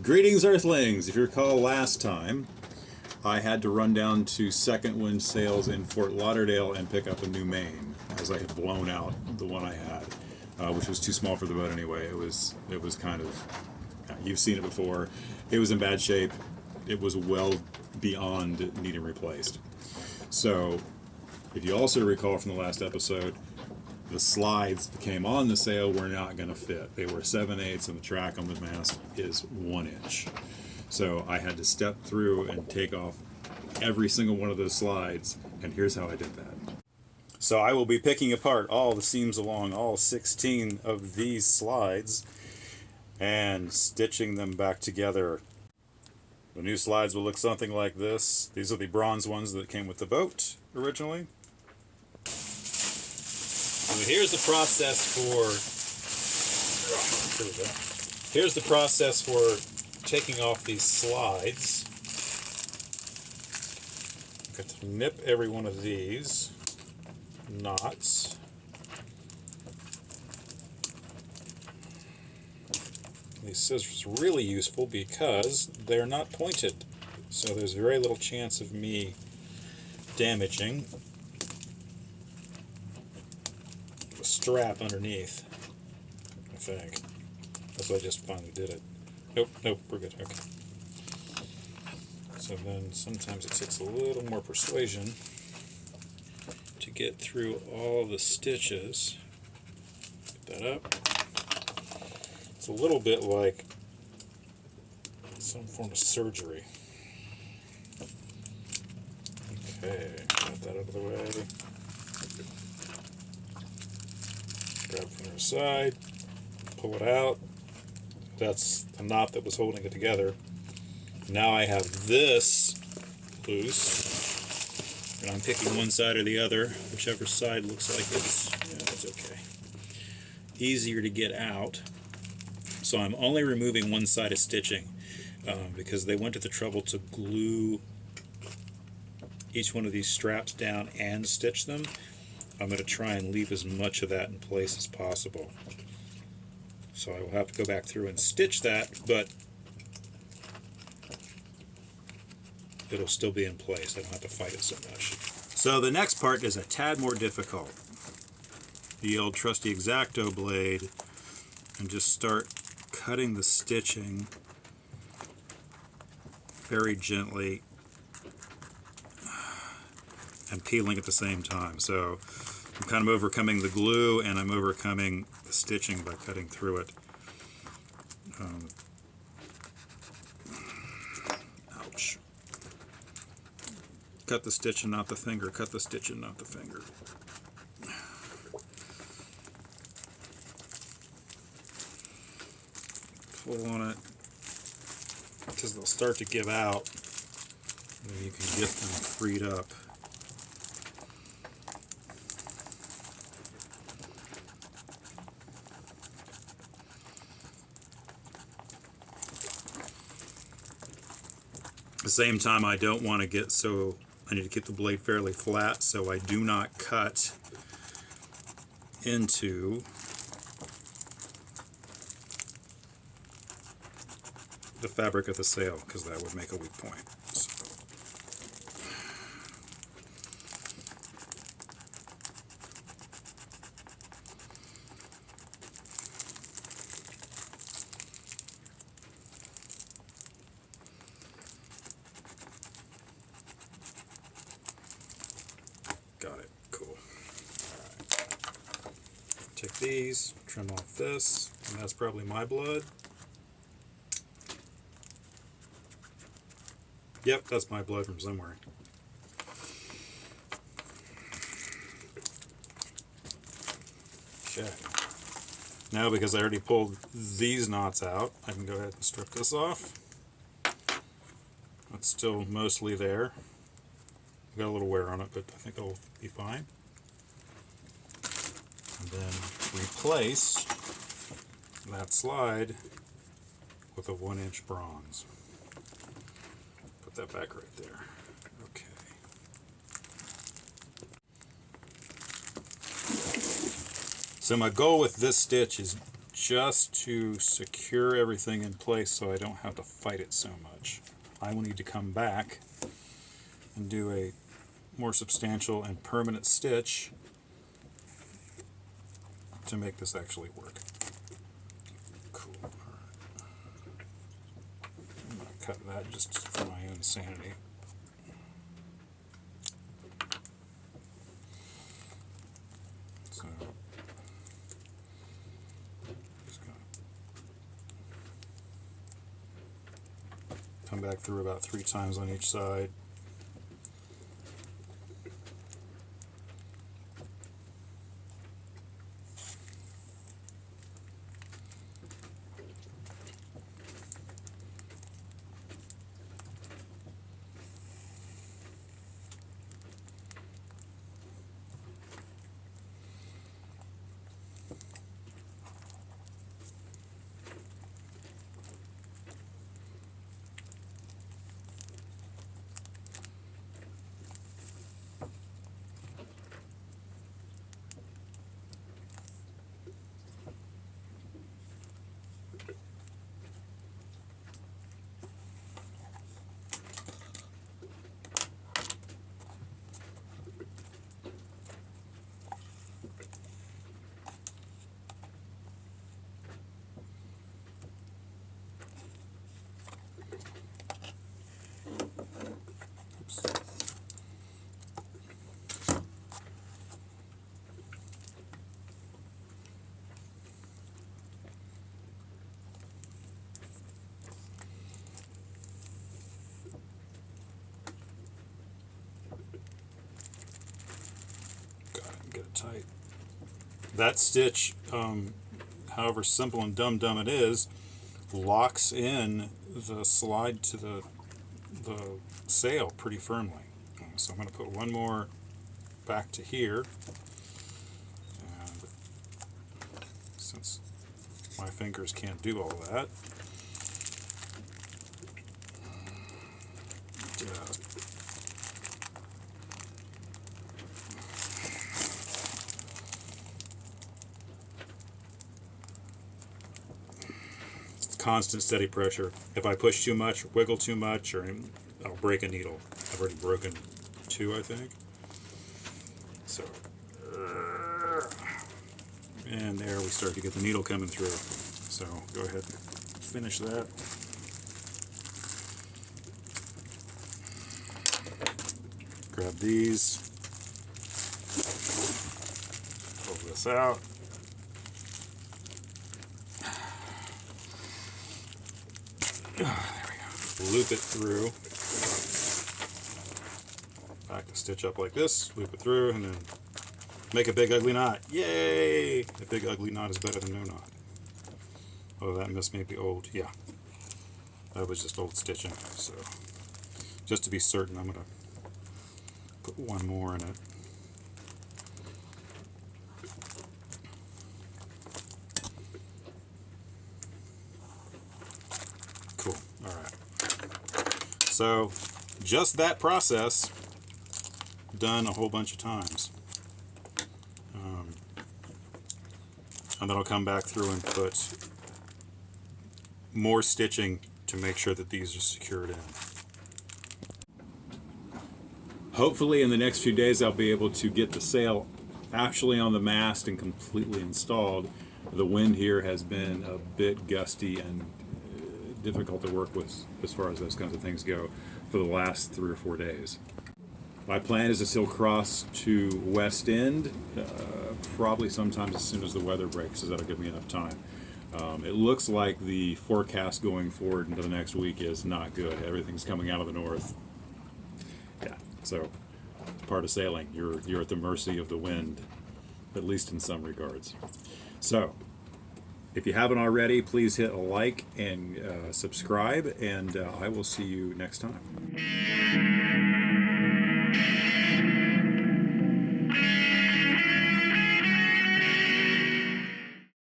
Greetings, Earthlings! If you recall last time, I had to run down to Second Wind Sails in Fort Lauderdale and pick up a new main, as I had blown out the one I had, which was too small for the boat anyway. It was kind of, you've seen it before. It was in bad shape. It was well beyond needing replaced. So, if you also recall from the last episode, the slides that came on the sail were not going to fit. They were 7/8 and the track on the mast is 1 inch. So I had to step through and take off every single one of those slides, and here's how I did that. So I will be picking apart all the seams along all 16 of these slides and stitching them back together. The new slides will look something like this. These are the bronze ones that came with the boat originally. So here's the process for taking off these slides. I've got to nip every one of these knots. These scissors are really useful because they're not pointed, so there's very little chance of me damaging the strap underneath, I think. That's why I just finally did it. Nope, we're good, okay. So then sometimes it takes a little more persuasion to get through all the stitches. Get that up. It's a little bit like some form of surgery. Okay, got that out of the way. Grab from the other side, pull it out. That's the knot that was holding it together. Now I have this loose, and I'm picking one side or the other, whichever side looks like it's okay. Easier to get out. So I'm only removing one side of stitching because they went to the trouble to glue each one of these straps down and stitch them. I'm going to try and leave as much of that in place as possible. So I will have to go back through and stitch that, but it'll still be in place. I don't have to fight it so much. So the next part is a tad more difficult. The old trusty X-Acto blade, and just start cutting the stitching very gently and peeling at the same time. So I'm kind of overcoming the glue and I'm overcoming the stitching by cutting through it. Ouch. Cut the stitch and not the finger, cut the stitch and not the finger. Pull on it because they'll start to give out, and then you can get them freed up. At the same time, I don't want to get so, I need to keep the blade fairly flat so I do not cut into the fabric of the sail, because that would make a weak point. So. Got it. Cool. Alright. Take these, trim off this, and that's probably my blood. Yep, that's my blood from somewhere. Okay. Now, because I already pulled these knots out, I can go ahead and strip this off. That's still mostly there. Got a little wear on it, but I think it'll be fine. And then replace that slide with a 1-inch bronze. Put that back right there. Okay. So my goal with this stitch is just to secure everything in place so I don't have to fight it so much. I will need to come back and do a more substantial and permanent stitch to make this actually work. Cool. All right. I'm going to cut that just for my own sanity. So, just going to come back through about 3 times on each side. Get it tight. That stitch, however simple and dumb it is, locks in the slide to the sail pretty firmly. So I'm going to put one more back to here, and since my fingers can't do all that, just constant steady pressure. If I push too much, wiggle too much, or I'll break a needle. I've already broken 2, I think. So, and there we start to get the needle coming through. So go ahead and finish that. Grab these, pull this out. There we go. Loop it through. Back the stitch up like this, loop it through, and then make a big ugly knot. Yay! A big ugly knot is better than no knot. Oh, that mess may be old. Yeah. That was just old stitching. So, just to be certain, I'm going to put one more in it. Cool. All right. So, just that process done a whole bunch of times. And then I'll come back through and put more stitching to make sure that these are secured in. Hopefully in the next few days I'll be able to get the sail actually on the mast and completely installed. The wind here has been a bit gusty and difficult to work with as far as those kinds of things go for the last 3 or 4 days. My plan is to sail across to West End, probably sometime as soon as the weather breaks, so that'll give me enough time. It looks like the forecast going forward into the next week is not good. Everything's coming out of the north. Yeah, so part of sailing, you're at the mercy of the wind, at least in some regards. So, if you haven't already, please hit a like and subscribe, and I will see you next time.